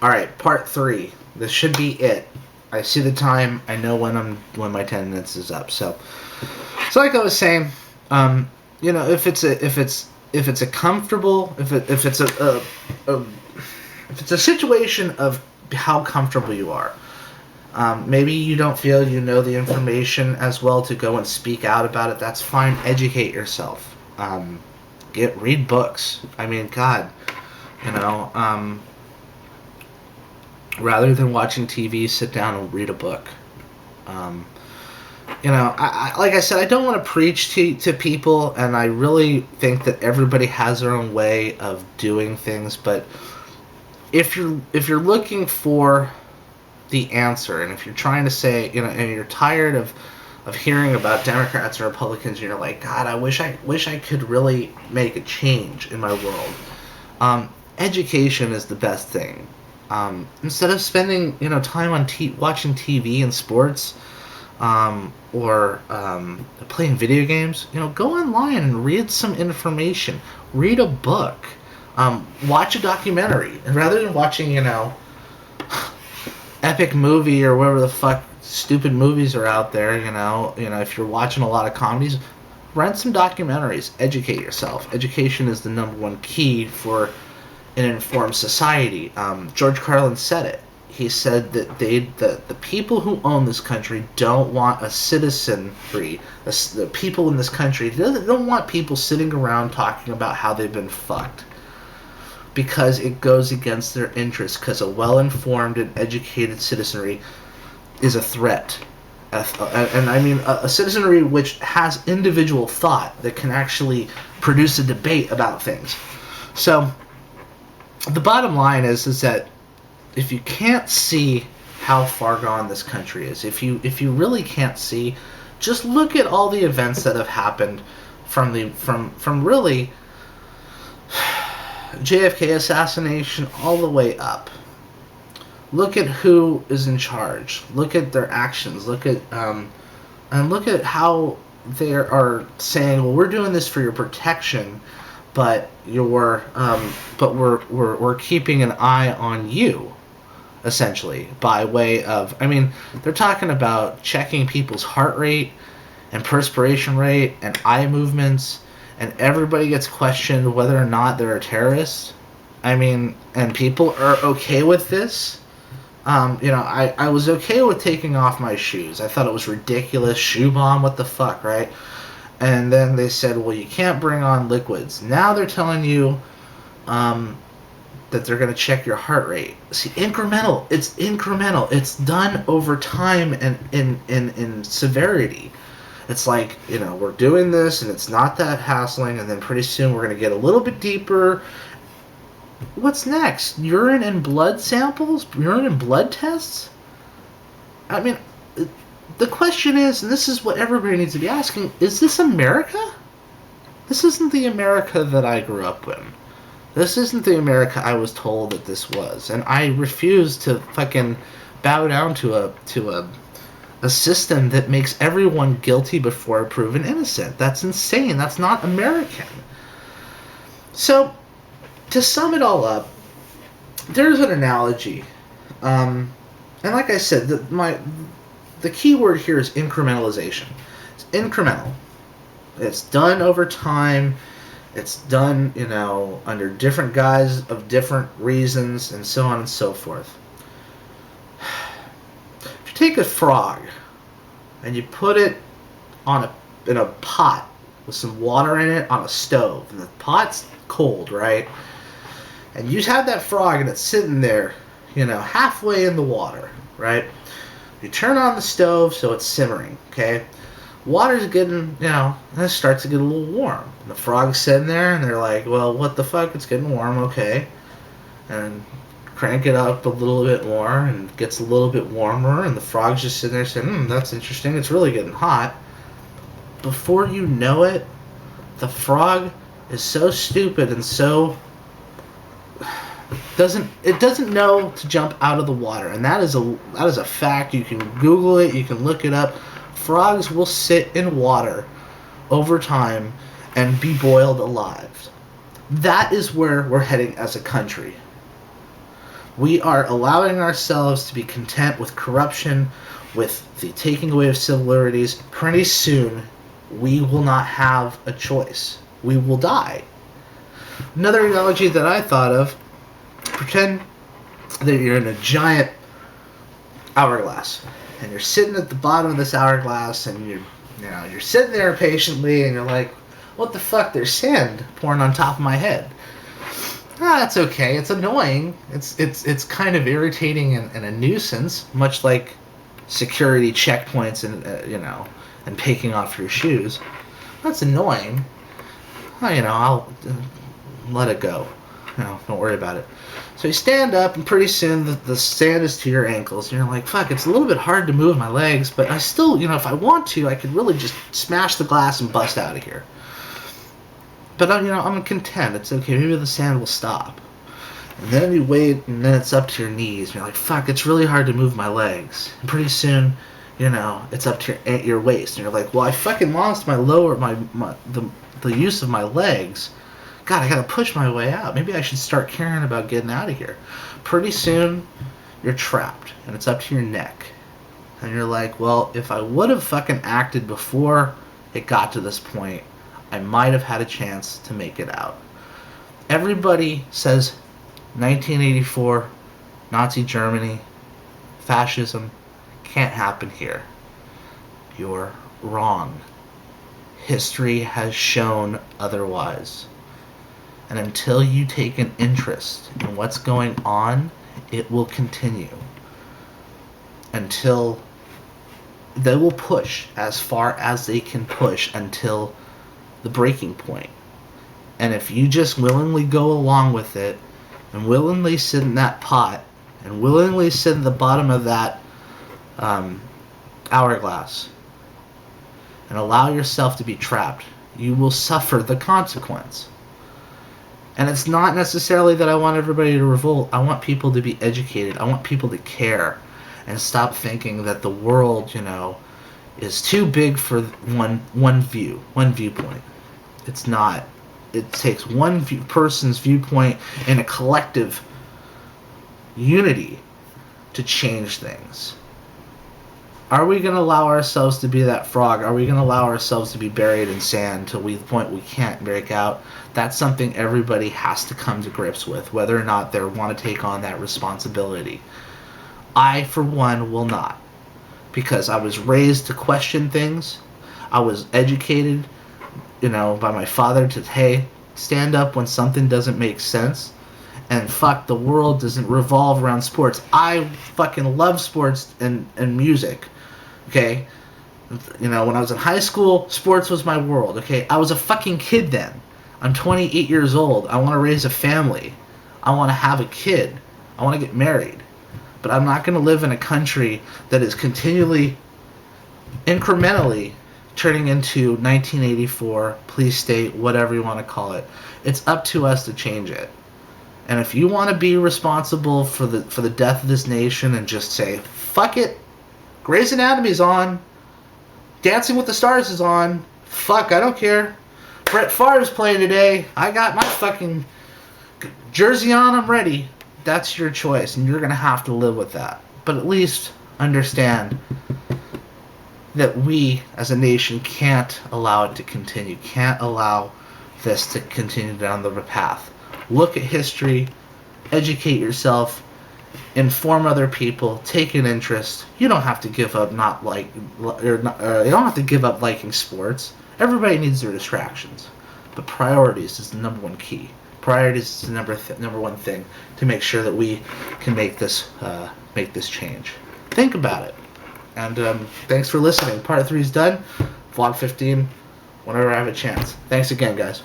Alright, part 3. This should be it. I see the time. I know when my 10 minutes is up. So like I was saying, if it's a comfortable, if it's a situation of how comfortable you are, maybe you don't feel you know the information as well to go and speak out about it. That's fine. Educate yourself. Read books. I mean, God, rather than watching TV, sit down and read a book. Like I said, I don't want to preach to people, and I really think that everybody has their own way of doing things. But if you're looking for the answer, and if you're trying to say, and you're tired of hearing about Democrats and Republicans, and you're like, God, I wish I could really make a change in my world. Education is the best thing. Instead of spending time on watching TV and sports, or playing video games, go online and read some information. Read a book. Watch a documentary, and rather than watching epic movie or whatever the fuck stupid movies are out there, if you're watching a lot of comedies, rent some documentaries. Educate yourself. Education is the number one key for an informed society. George Carlin said it. He said that the people who own this country don't want a citizenry. The people in this country, they don't want people sitting around talking about how they've been fucked, because it goes against their interests, because a well-informed and educated citizenry is a threat. And I mean a citizenry which has individual thought that can actually produce a debate about things. So the bottom line is that if you can't see how far gone this country is, if you really can't see, just look at all the events that have happened from really JFK assassination all the way up. Look at who is in charge. Look at their actions. Look at how they are saying, well, we're doing this for your protection, but we're keeping an eye on you, essentially, by way of, they're talking about checking people's heart rate and perspiration rate and eye movements, and everybody gets questioned whether or not they're a terrorist. And people are okay with this. I was okay with taking off my shoes. I thought it was ridiculous. Shoe bomb, what the fuck, right? And then they said, well, you can't bring on liquids. Now they're telling you that they're going to check your heart rate. See, incremental. It's incremental. It's done over time and in severity. It's like, we're doing this, and it's not that hassling, and then pretty soon we're going to get a little bit deeper. What's next? Urine and blood samples? Urine and blood tests? The question is, and this is what everybody needs to be asking, is this America? This isn't the America that I grew up in. This isn't the America I was told that this was. And I refuse to fucking bow down to a system that makes everyone guilty before proven innocent. That's insane. That's not American. So, to sum it all up, there's an analogy. And like I said, the key word here is incrementalization. It's incremental. It's done over time. It's done, under different guise of different reasons, and so on and so forth. If you take a frog and you put it in a pot with some water in it on a stove, and the pot's cold, right? And you have that frog and it's sitting there, halfway in the water, right? You turn on the stove so it's simmering, okay? Water's getting, it starts to get a little warm. And the frog's sitting there, and they're like, well, what the fuck? It's getting warm, okay. And crank it up a little bit more, and it gets a little bit warmer, and the frog's just sitting there saying, that's interesting. It's really getting hot. Before you know it, the frog is so stupid and so doesn't know to jump out of the water, and that is a fact. You can Google it, you can look it up. Frogs will sit in water over time and be boiled alive. That is where we're heading as a country. We are allowing ourselves to be content with corruption, with the taking away of civil liberties. Pretty soon, we will not have a choice. We will die. Another analogy that I thought of, pretend that you're in a giant hourglass, and you're sitting at the bottom of this hourglass, and you're sitting there patiently, and you're like, what the fuck, there's sand pouring on top of my head. That's okay. It's annoying. It's kind of irritating and a nuisance, much like security checkpoints and taking off your shoes. That's annoying. I'll let it go. Don't worry about it. So you stand up, and pretty soon the sand is to your ankles, and you're like, fuck, it's a little bit hard to move my legs, but I still, if I want to, I could really just smash the glass and bust out of here. But I'm content. It's okay. Maybe the sand will stop. And then you wait, and then it's up to your knees. And you're like, fuck, it's really hard to move my legs. And pretty soon, it's up to your waist. And you're like, well, I fucking lost the use of my legs. God, I gotta push my way out. Maybe I should start caring about getting out of here. Pretty soon, you're trapped, and it's up to your neck. And you're like, well, if I would have fucking acted before it got to this point, I might have had a chance to make it out. Everybody says 1984, Nazi Germany, fascism, can't happen here. You're wrong. History has shown otherwise. And until you take an interest in what's going on, it will continue. Until they will push as far as they can push until the breaking point. And if you just willingly go along with it, and willingly sit in that pot, and willingly sit at the bottom of that hourglass, and allow yourself to be trapped, you will suffer the consequence. And it's not necessarily that I want everybody to revolt. I want people to be educated. I want people to care and stop thinking that the world, is too big for one viewpoint. It's not. It takes one person's viewpoint and a collective unity to change things. Are we going to allow ourselves to be that frog? Are we going to allow ourselves to be buried in sand till the point we can't break out? That's something everybody has to come to grips with, whether or not they want to take on that responsibility. I, for one, will not. Because I was raised to question things. I was educated, by my father to, hey, stand up when something doesn't make sense. And fuck, the world doesn't revolve around sports. I fucking love sports and music. Okay? When I was in high school, sports was my world. Okay? I was a fucking kid then. I'm 28 years old. I want to raise a family. I want to have a kid. I want to get married. But I'm not going to live in a country that is continually, incrementally turning into 1984, police state, whatever you want to call it. It's up to us to change it. And if you want to be responsible for the death of this nation and just say, fuck it, Grey's Anatomy's on, Dancing with the Stars is on, fuck, I don't care. Brett Favre's playing today, I got my fucking jersey on, I'm ready. That's your choice, and you're going to have to live with that. But at least understand that we, as a nation, can't allow it to continue, can't allow this to continue down the path. Look at history, educate yourself, inform other people, take an interest. You don't have to give up you don't have to give up liking sports. Everybody needs their distractions, but priorities is the number one key. Priorities is the number one thing to make sure that we can make this change. Think about it, and thanks for listening. Part 3 is done. Vlog 15, whenever I have a chance. Thanks again, guys.